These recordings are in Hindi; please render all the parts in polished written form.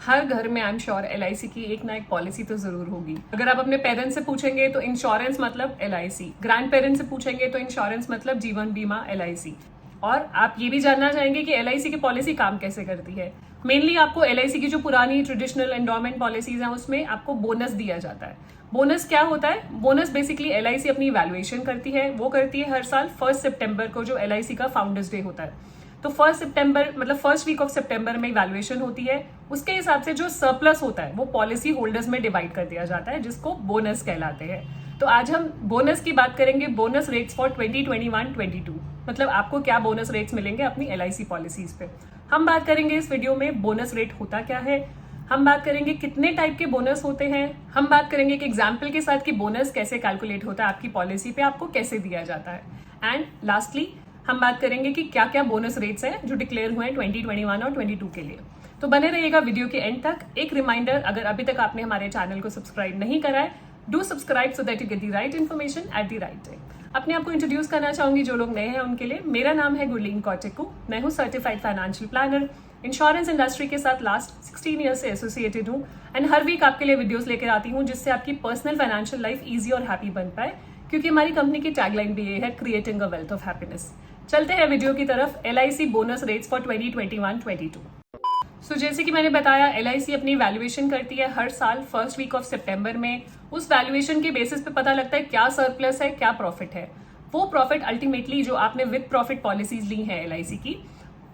हर घर में आई एम श्योर LIC की एक ना एक पॉलिसी तो जरूर होगी। अगर आप अपने पेरेंट्स से पूछेंगे तो इंश्योरेंस मतलब LIC, ग्रैंड पेरेंट्स से पूछेंगे तो इंश्योरेंस मतलब जीवन बीमा LIC। और आप ये भी जानना चाहेंगे कि LIC की पॉलिसी काम कैसे करती है। मेनली आपको LIC की जो पुरानी ट्रेडिशनल एंडोमेंट पॉलिसीज हैं उसमें आपको बोनस दिया जाता है। बोनस क्या होता है? बोनस बेसिकली LIC अपनी वैल्यूएशन करती है, वो करती है हर साल 1 सितंबर को, जो LIC का फाउंडर्स डे होता है। तो 1 सितंबर मतलब फर्स्ट वीक ऑफ सितंबर में वैल्यूएशन होती है। उसके हिसाब से जो सरप्लस होता है वो पॉलिसी होल्डर्स में डिवाइड कर दिया जाता है, जिसको बोनस कहलाते हैं। तो आज हम बोनस की बात करेंगे, बोनस रेट्स फॉर 2021-22। मतलब आपको क्या बोनस रेट्स मिलेंगे अपनी LIC पॉलिसीज पे। हम बात करेंगे इस वीडियो में बोनस रेट होता क्या है, हम बात करेंगे कितने टाइप के बोनस होते हैं, हम बात करेंगे एक एग्जाम्पल के साथ कि बोनस कैसे कैलकुलेट होता है आपकी पॉलिसी पे, आपको कैसे दिया जाता है। एंड लास्टली हम बात करेंगे कि क्या क्या बोनस रेट्स हैं जो डिक्लेयर हुए हैं 2021 और 22 के लिए। तो बने रहिएगा वीडियो के एंड तक। एक रिमाइंडर, अगर अभी तक आपने हमारे चैनल को सब्सक्राइब नहीं करा है, do subscribe so that you get the right information at the right time. अपने आप को इंट्रोड्यूस करना चाहूंगी जो लोग नए हैं उनके लिए। मेरा नाम है गुरलीन कौटिकू, मैं हूँ certified financial planner. Insurance industry के साथ लास्ट 16 ईयर से एसोसिएटेड हूँ एंड हर वीक आपके लिए वीडियोस लेकर आती हूँ जिससे आपकी पर्सनल फाइनेंशियल लाइफ ईजी और हैप्पी बन पाए, क्योंकि हमारी कंपनी की टैगलाइन भी ये है, creating a wealth of happiness. चलते हैं वीडियो की तरफ। LIC bonus rates for 2021-22। सो जैसे कि मैंने बताया, LIC अपनी वैल्यूएशन करती है हर साल फर्स्ट वीक ऑफ सितंबर में। उस वैल्यूएशन के बेसिस पे पता लगता है क्या सरप्लस है, क्या प्रॉफिट है। वो प्रॉफिट अल्टीमेटली जो आपने विद प्रॉफिट पॉलिसीज ली है LIC की,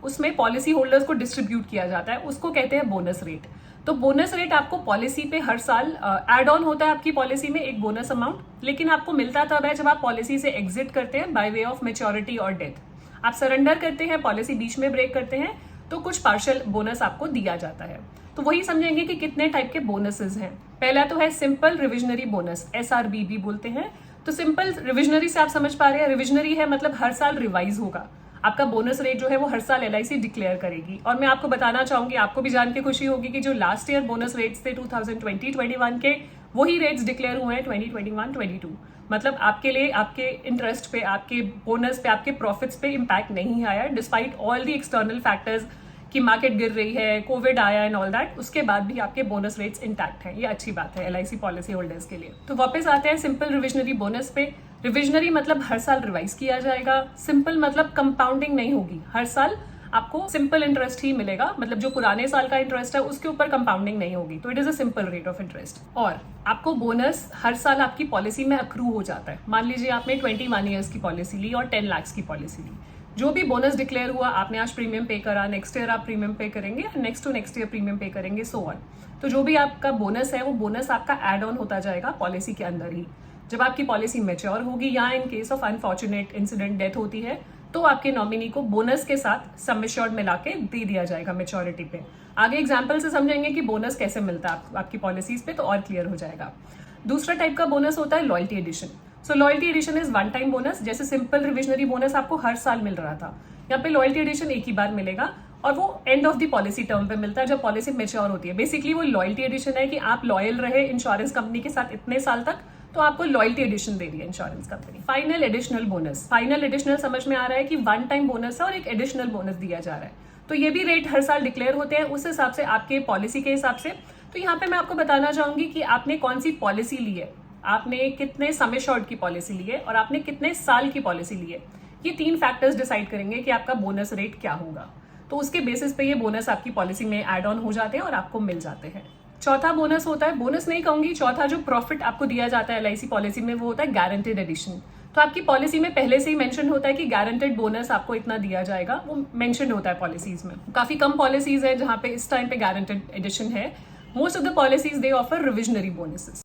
उसमें पॉलिसी होल्डर्स को डिस्ट्रीब्यूट किया जाता है, उसको कहते हैं बोनस रेट। तो बोनस रेट आपको पॉलिसी पे हर साल एड ऑन होता है आपकी पॉलिसी में एक बोनस अमाउंट, लेकिन आपको मिलता तब है जब आप पॉलिसी से एग्जिट करते हैं बाय वे ऑफ मेच्योरिटी और डेथ। आप सरेंडर करते हैं, पॉलिसी बीच में ब्रेक करते हैं, तो कुछ पार्शियल बोनस आपको दिया जाता है। तो वही समझेंगे कि कितने टाइप के बोनसेस हैं। पहला तो है सिंपल रिविजनरी बोनस, SRB भी बोलते हैं। तो सिंपल रिविजनरी से आप समझ पा रहे हैं, रिविजनरी है मतलब हर साल रिवाइज होगा आपका बोनस रेट जो है वो हर साल LIC डिक्लेयर करेगी। और मैं आपको बताना चाहूंगी, आपको भी जान के खुशी होगी कि जो लास्ट ईयर बोनस रेट्स थे 2020-21 के, वही रेट्स डिक्लेयर हुए हैं 2021-22। मतलब आपके लिए, आपके इंटरेस्ट पे, आपके बोनस पे, आपके प्रॉफिट्स पे इम्पैक्ट नहीं आया, despite all the external factors कि मार्केट गिर रही है, कोविड आया एंड ऑल दैट। उसके बाद भी आपके बोनस रेट्स इंटैक्ट हैं। ये अच्छी बात है LIC पॉलिसी होल्डर्स के लिए। तो वापस आते हैं सिंपल रिविजनरी बोनस पे। रिविजनरी मतलब हर साल रिवाइज किया जाएगा। सिंपल मतलब कंपाउंडिंग नहीं होगी, हर साल आपको सिंपल इंटरेस्ट ही मिलेगा, मतलब जो पुराने साल का इंटरेस्ट है उसके ऊपर कंपाउंडिंग नहीं होगी। तो it is a simple rate of interest. और आपको बोनस हर साल आपकी पॉलिसी में अक्रू हो जाता है। मान लीजिए आपने 21 ईयर्स की पॉलिसी ली और 10 लाख की पॉलिसी ली। जो भी बोनस डिक्लेयर हुआ, आपने आज प्रीमियम पे करा, नेक्स्ट ईयर आप प्रीमियम पे करेंगे, next to next year premium pay करेंगे, सो ऑन। तो जो भी आपका बोनस है वो बोनस आपका एड ऑन होता जाएगा पॉलिसी के अंदर ही। जब आपकी पॉलिसी मैच्योर होगी या in case of unfortunate incident death होती है, तो आपके नॉमिनी को बोनस के साथ सम एश्योर्ड मिला के दे दिया जाएगा मैच्योरिटी पे। आगे एग्जाम्पल से समझेंगे कि बोनस कैसे मिलता है आपकी पॉलिसीज पे, तो और क्लियर हो जाएगा। दूसरा टाइप का बोनस होता है loyalty addition. So loyalty addition is one time bonus. जैसे सिंपल रिविजनरी बोनस आपको हर साल मिल रहा था, यहाँ पे लॉयल्टी एडिशन एक ही बार मिलेगा और वो end of the policy term पे मिलता है जब पॉलिसी मैच्योर होती है। बेसिकली वो लॉयल्टी एडिशन है कि आप लॉयल रहे इंश्योरेंस कंपनी के साथ इतने साल तक, तो आपको लॉयल्टी एडिशन दे रही है insurance company. Final additional bonus, final additional समझ में आ रहा है कि वन टाइम बोनस है और एक एडिशनल बोनस दिया जा रहा है। तो ये भी रेट हर साल डिक्लेयर होते हैं उस हिसाब से, आपके पॉलिसी के हिसाब से। तो यहाँ पे मैं आपको बताना चाहूंगी कि आपने कौन सी पॉलिसी ली है, आपने कितने सम एश्योर्ड की पॉलिसी ली है और आपने कितने साल की पॉलिसी ली है। ये 3 फैक्टर्स डिसाइड करेंगे कि आपका बोनस रेट क्या होगा। तो उसके बेसिस पे ये बोनस आपकी पॉलिसी में एड ऑन हो जाते हैं और आपको मिल जाते हैं। चौथा बोनस होता है, बोनस नहीं कहूंगी, चौथा जो प्रॉफिट आपको दिया जाता है LIC पॉलिसी में, वो होता है गारंटेड एडिशन। तो आपकी पॉलिसी में पहले से ही मेंशन होता है कि गारंटेड बोनस आपको इतना दिया जाएगा, वो मेंशन होता है पॉलिसीज में। काफी कम पॉलिसीज है जहां पे इस टाइम पे गारंटेड एडिशन है। Most of the policies they offer revisionary bonuses.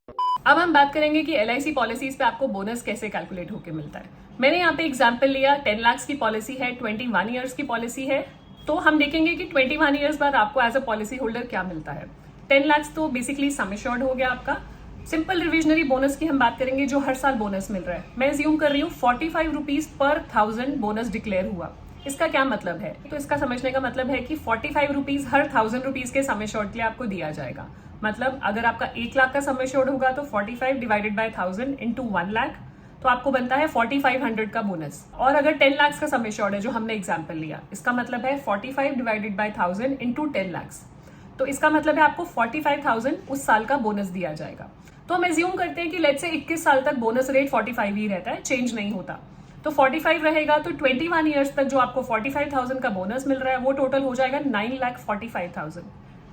अब हम बात करेंगे कि LIC पॉलिसीज पे आपको बोनस कैसे कैलकुलेट होकर मिलता है। मैंने यहाँ पे एग्जाम्पल लिया, 10 लाख की पॉलिसी है, 21 ईयर्स की पॉलिसी है। तो हम देखेंगे कि 21 ईयर्स बाद आपको एज अ पॉलिसी होल्डर क्या मिलता है। 10 लाख तो बेसिकली सम एश्योर्ड हो गया आपका। सिंपल रिविजनरी बोनस की हम बात करेंगे, जो हर साल बोनस मिल रहा है। मैं अज्यूम कर रही हूँ 45 रुपीज पर 1000 बोनस डिक्लेयर हुआ। इसका क्या मतलब है? तो इसका समझने का मतलब है कि 45 रुपीज हर 1000 रुपीज के सम एश्योर्ड के लिए आपको दिया जाएगा। मतलब अगर आपका 1 लाख का सम एश्योर्ड होगा तो 45 डिवाइडेड बाय 1000 इंटू 1 लाख, तो आपको बनता है 4500 का बोनस। और अगर 10 लाख का सम एश्योर्ड है, जो हमने एग्जाम्पल लिया, इसका मतलब है 45 डिवाइडेड बाय 1000 इंटू 10 लाख। तो इसका मतलब है आपको 45,000 उस साल का बोनस दिया जाएगा। तो हम एज्यूम करते हैं कि लेट्स से 21 साल तक बोनस रेट 45 ही रहता है, चेंज नहीं होता। तो 45 रहेगा, तो 21 ईयर्स तक जो आपको 45,000 का बोनस मिल रहा है वो टोटल हो जाएगा 9,45,000।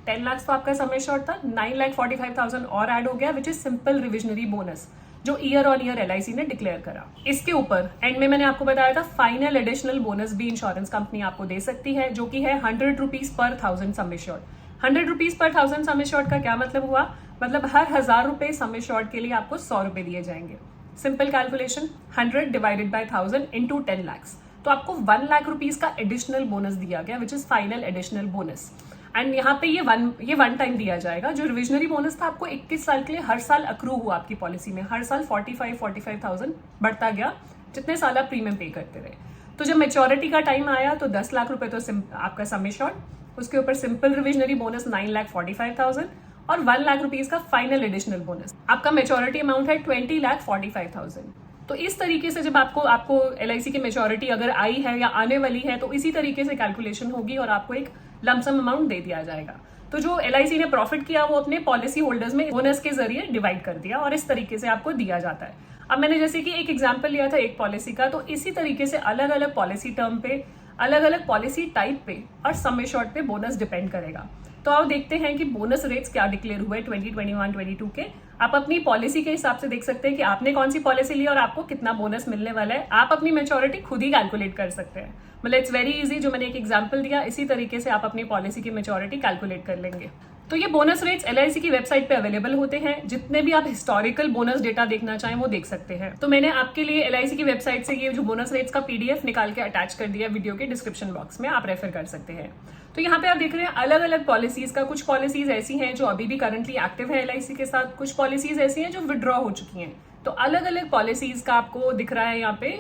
10 लाख तो आपका समय शॉर्ट था, 9,45,000 और ऐड हो गया, which is simple reversionary bonus जो ईयर ऑन ईयर एलआईसी ने डिक्लेयर करा। इसके ऊपर एंड में मैंने आपको बताया था फाइनल एडिशनल बोनस भी इंश्योरेंस कंपनी आपको दे सकती है, जो कि है 100 rupees per 1000 sum assured. 100 rupees per 1000 sum assured का क्या मतलब हुआ, मतलब हर 1000 रुपए सम एश्योर्ड के लिए आपको 100 रुपए दिए जाएंगे। Simple calculation, 100 divided by 1000 into 10 lakh, तो आपको 1 लाख रुपीज का एडिशनल बोनस दिया गया, which is final additional bonus. And यहाँ पे ये वन टाइम दिया जाएगा। जो रिविजनरी बोनस था आपको 21 साल के लिए हर साल अक्रू हुआ आपकी पॉलिसी में, हर साल 45,000 बढ़ता गया जितने साल आप प्रीमियम पे करते रहे। तो जब मेच्योरिटी का टाइम आया तो 10 लाख रुपए तो आपका सम एश्योर्ड, उसके ऊपर सिंपल रिविजनरी बोनस 9,45,000 और 1 लाख रुपीज का फाइनल एडिशनल बोनस। आपका मेच्योरिटी अमाउंट है 20,45,000। तो इस तरीके से जब आपको एलआईसी की मेच्योरिटी अगर आई है या आने वाली है तो इसी तरीके से कैलकुलेशन होगी और आपको एक लमसम अमाउंट दे दिया जाएगा। तो जो एलआईसी ने प्रॉफिट किया वो अपने पॉलिसी होल्डर्स में बोनस के जरिए डिवाइड कर दिया और इस तरीके से आपको दिया जाता है। अब मैंने जैसे कि एक एग्जांपल लिया था एक पॉलिसी का, तो इसी तरीके से अलग अलग पॉलिसी टर्म पे, अलग अलग पॉलिसी टाइप पे और सम एश्योर्ड पे बोनस डिपेंड करेगा। तो आओ देखते हैं कि बोनस रेट्स क्या डिक्लेयर हुए 2021-22 के। आप अपनी पॉलिसी के हिसाब से देख सकते हैं कि आपने कौन सी पॉलिसी ली और आपको कितना बोनस मिलने वाला है। आप अपनी मेच्योरिटी खुद ही कैलकुलेट कर सकते हैं, मतलब इट्स वेरी इजी। जो मैंने एक एग्जांपल दिया इसी तरीके से आप अपनी पॉलिसी की मेच्योरिटी कैलकुलेट कर लेंगे। तो ये बोनस रेट्स एलआईसी की वेबसाइट पे अवेलेबल होते हैं। जितने भी आप हिस्टोरिकल बोनस डेटा देखना चाहें वो देख सकते हैं। तो मैंने आपके लिए एलआईसी की वेबसाइट से ये जो बोनस रेट्स का पीडीएफ निकाल के अटैच कर दिया वीडियो के डिस्क्रिप्शन बॉक्स में, आप रेफर कर सकते हैं। तो यहाँ पे आप देख रहे हैं अलग अलग पॉलिसीज का, कुछ पॉलिसीज ऐसी हैं जो अभी भी करंटली एक्टिव है एलआईसी के साथ, कुछ पॉलिसीज ऐसी हैं जो विड्रॉ हो चुकी हैं। तो अलग अलग पॉलिसीज का आपको दिख रहा है यहाँ पे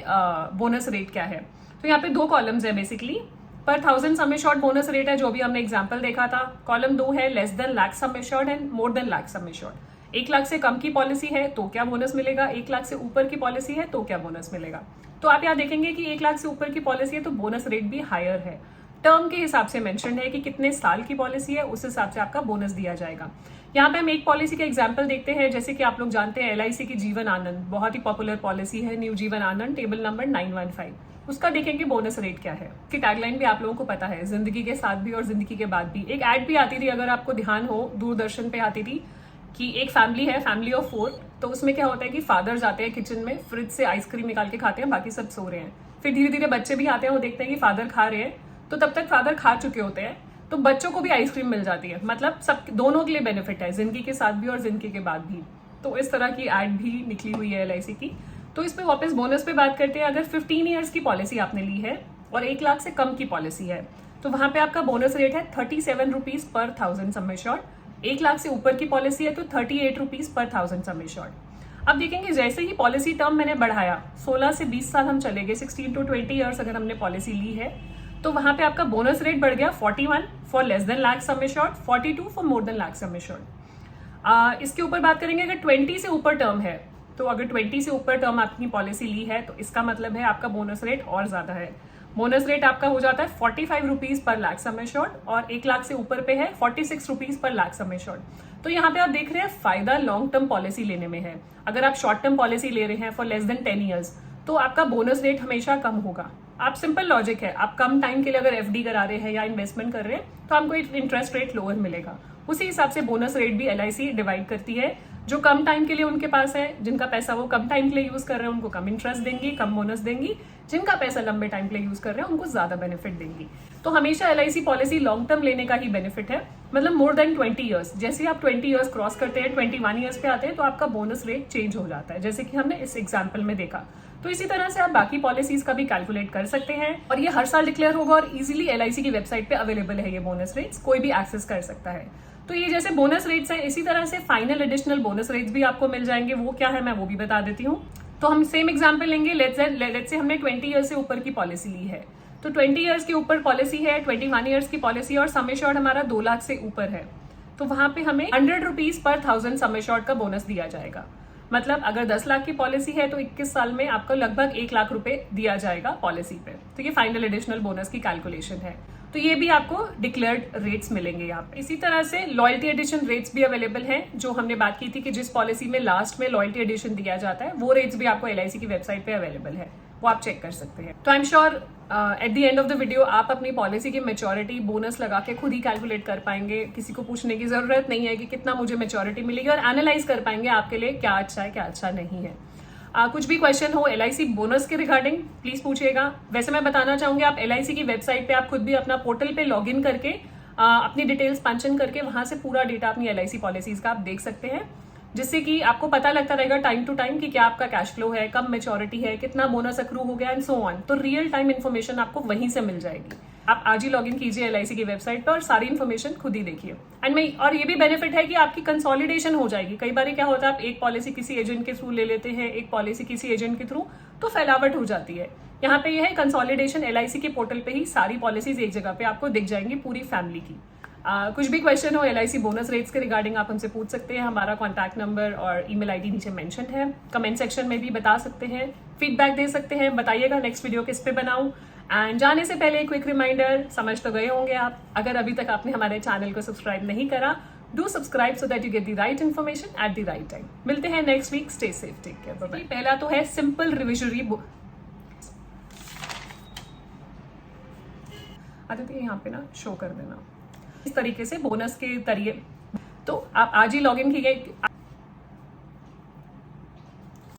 बोनस रेट क्या है। तो यहाँ पे 2 कॉलम्स है बेसिकली। पर 1000 सम एश्योर्ड बोनस रेट है जो भी हमने एग्जांपल देखा था। कॉलम 2 है less than lakh sum assured and more than lakh sum assured. 1 lakh से कम की पॉलिसी है तो क्या बोनस मिलेगा, 1 लाख से ऊपर की पॉलिसी है तो क्या बोनस मिलेगा। तो आप यहाँ देखेंगे कि 1 लाख से ऊपर की पॉलिसी है तो बोनस रेट भी हायर है। टर्म के हिसाब से मेंशन है कि कितने साल की पॉलिसी है, उस हिसाब से आपका बोनस दिया जाएगा। यहाँ पे हम एक पॉलिसी का एग्जांपल देखते हैं। जैसे कि आप लोग जानते हैं एलआईसी की जीवन आनंद बहुत ही पॉपुलर पॉलिसी है, new Jeevan Anand, table number 915। उसका देखेंगे बोनस रेट क्या है। कि टैगलाइन भी आप लोगों को पता है, जिंदगी के साथ भी और जिंदगी के बाद भी। एक एड भी आती थी, अगर आपको ध्यान हो, दूरदर्शन पे आती थी कि एक फैमिली है, फैमिली ऑफ 4। तो उसमें क्या होता है कि फादर जाते हैं किचन में, फ्रिज से आइसक्रीम निकाल के खाते हैं, बाकी सब सो रहे हैं। फिर धीरे धीरे बच्चे भी आते हैं, वो देखते हैं कि फादर खा रहे हैं, तो तब तक फादर खा चुके होते हैं, तो बच्चों को भी आइसक्रीम मिल जाती है। मतलब सब दोनों के लिए बेनिफिट है, जिंदगी के साथ भी और जिंदगी के बाद भी। तो इस तरह की एड भी निकली हुई है एलआईसी की। तो इस पे वापस बोनस पे बात करते हैं। अगर 15 ईयर्स की पॉलिसी आपने ली है और 1 लाख से कम की पॉलिसी है तो वहां पे आपका बोनस रेट है 37 rupees per 1000 sum assured. 1 lakh से ऊपर की पॉलिसी है तो 38 रुपीज पर 1000 सम एश्योर्ड। अब देखेंगे जैसे ही पॉलिसी टर्म मैंने बढ़ाया, 16 से 20 साल हम चले गए, 16 to 20 ईयर्स अगर हमने पॉलिसी ली है, तो वहां पे आपका बोनस रेट बढ़ गया 41 for less than lakh sum assured, 42 for more than lakh sum assured. इसके ऊपर बात करेंगे अगर 20 से ऊपर टर्म है, तो अगर 20 से ऊपर टर्म आपकी पॉलिसी ली है तो इसका मतलब है आपका बोनस रेट और ज्यादा है। बोनस रेट आपका हो जाता है 45 rupees per lakh sum assured और 1 लाख से ऊपर पे है 46 rupees per lakh sum assured. तो यहाँ पे आप देख रहे हैं फायदा लॉन्ग टर्म पॉलिसी लेने में है। अगर आप शॉर्ट टर्म पॉलिसी ले रहे हैं फॉर लेस देन 10 ईयर्स तो आपका बोनस रेट हमेशा कम होगा। आप सिंपल लॉजिक है, आप कम टाइम के लिए अगर एफडी करा रहे हैं या इन्वेस्टमेंट कर रहे हैं तो आपको इंटरेस्ट रेट लोअर मिलेगा। उसी हिसाब से बोनस रेट भी एलआईसी डिवाइड करती है। जो कम टाइम के लिए उनके पास है, जिनका पैसा वो कम टाइम के लिए यूज कर रहे हैं, उनको कम इंटरेस्ट देंगी, कम बोनस देंगी। जिनका पैसा लंबे टाइम के लिए यूज कर रहे हैं उनको ज्यादा बेनिफिट देंगी। तो हमेशा एलआईसी पॉलिसी लॉन्ग टर्म लेने का ही बेनिफिट है, मतलब मोर देन 20 ईयर्स। जैसे आप 20 ईयर्स क्रॉस करते हैं, 21 ईयर्स पे आते हैं तो आपका बोनस रेट चेंज हो जाता है, जैसे कि हमने इस एग्जाम्पल में देखा। तो इसी तरह से आप बाकी पॉलिसीज का भी कैलकुलेट कर सकते हैं और ये हर साल डिक्लेयर होगा और इजीली एलआईसी की वेबसाइट पे अवेलेबल है। ये बोनस रेट्स कोई भी एक्सेस कर सकता है। तो ये जैसे बोनस रेट्स हैं, इसी तरह से फाइनल एडिशनल बोनस रेट्स भी आपको मिल जाएंगे। वो क्या है मैं वो भी बता देती हूँ। तो हम सेम एग्जांपल लेंगे। लेट्स से हमने 20 ईयर्स से ऊपर की पॉलिसी ली है, तो 20 ईयर्स के ऊपर पॉलिसी है, 21 ईयर्स की पॉलिसी और सम एश्योर्ड हमारा 2 लाख से ऊपर है, तो वहां पे हमें 100 रुपीज पर 1000 सम एश्योर्ड का बोनस दिया जाएगा। मतलब अगर 10 लाख की पॉलिसी है तो 21 साल में आपको लगभग 1 लाख रुपए दिया जाएगा पॉलिसी पे। तो ये फाइनल एडिशनल बोनस की कैलकुलेशन है। तो ये भी आपको डिक्लेयर्ड रेट्स मिलेंगे यहाँ पे। इसी तरह से लॉयल्टी एडिशन रेट्स भी अवेलेबल हैं, जो हमने बात की थी कि जिस पॉलिसी में लास्ट में लॉयल्टी एडिशन दिया जाता है वो रेट्स भी आपको LIC की वेबसाइट पे अवेलेबल है, वो आप चेक कर सकते हैं। तो I am sure at the end of the video आप अपनी पॉलिसी की मैच्योरिटी बोनस लगा के खुद ही कैलकुलेट कर पाएंगे, किसी को पूछने की जरूरत नहीं है कि कितना मुझे मैच्योरिटी मिलेगी, और एनालाइज कर पाएंगे आपके लिए क्या अच्छा है क्या अच्छा नहीं है। कुछ भी क्वेश्चन हो LIC बोनस के रिगार्डिंग प्लीज पूछिएगा। वैसे मैं बताना चाहूंगी, आप LIC की वेबसाइट पे आप खुद भी अपना पोर्टल पे लॉग इन करके अपनी डिटेल्स पंच इन करके वहां से पूरा डेटा अपनी LIC पॉलिसीज का आप देख सकते हैं, जिससे कि आपको पता लगता रहेगा टाइम टू टाइम कि क्या आपका कैश फ्लो है, कब मैच्योरिटी है, कितना बोनस अक्रू हो गया एंड सो ऑन। तो रियल टाइम इन्फॉर्मेशन आपको वहीं से मिल जाएगी। आप आज ही लॉग इन कीजिए LIC की वेबसाइट पर और सारी इन्फॉर्मेशन खुद ही देखिए। और ये भी बेनिफिट है कि आपकी कंसोलिडेशन हो जाएगी। कई बार क्या होता है, आप एक पॉलिसी किसी एजेंट के थ्रू ले लेते हैं, एक पॉलिसी किसी एजेंट के थ्रू, तो फैलावट हो जाती है। यहाँ पे यह है कंसोलिडेशन, LIC के पोर्टल पे ही सारी पॉलिसीज एक जगह पे आपको दिख जाएंगी पूरी फैमिली की। कुछ भी क्वेश्चन हो LIC बोनस रेट्स के रिगार्डिंग आप हमसे पूछ सकते हैं। हमारा कॉन्टैक्ट नंबर और ईमेल ID नीचे मेंशन है। कमेंट सेक्शन में भी बता सकते हैं, फीडबैक दे सकते हैं, बताइएगा नेक्स्ट वीडियो किस पे बनाऊं। एंड जाने से पहले क्विक रिमाइंडर, समझ तो गए होंगे आप, अगर अभी तक आपने हमारे चैनल को सब्सक्राइब नहीं करा, do subscribe so that you get the right information at the right time. मिलते हैं next week, stay safe, take care, bye bye. पहला तो है सिंपल रिविजरी बुक। आदित्य यहाँ पे ना शो कर देना इस तरीके से बोनस के तरीके। तो आप आज ही लॉग इन कीजिए।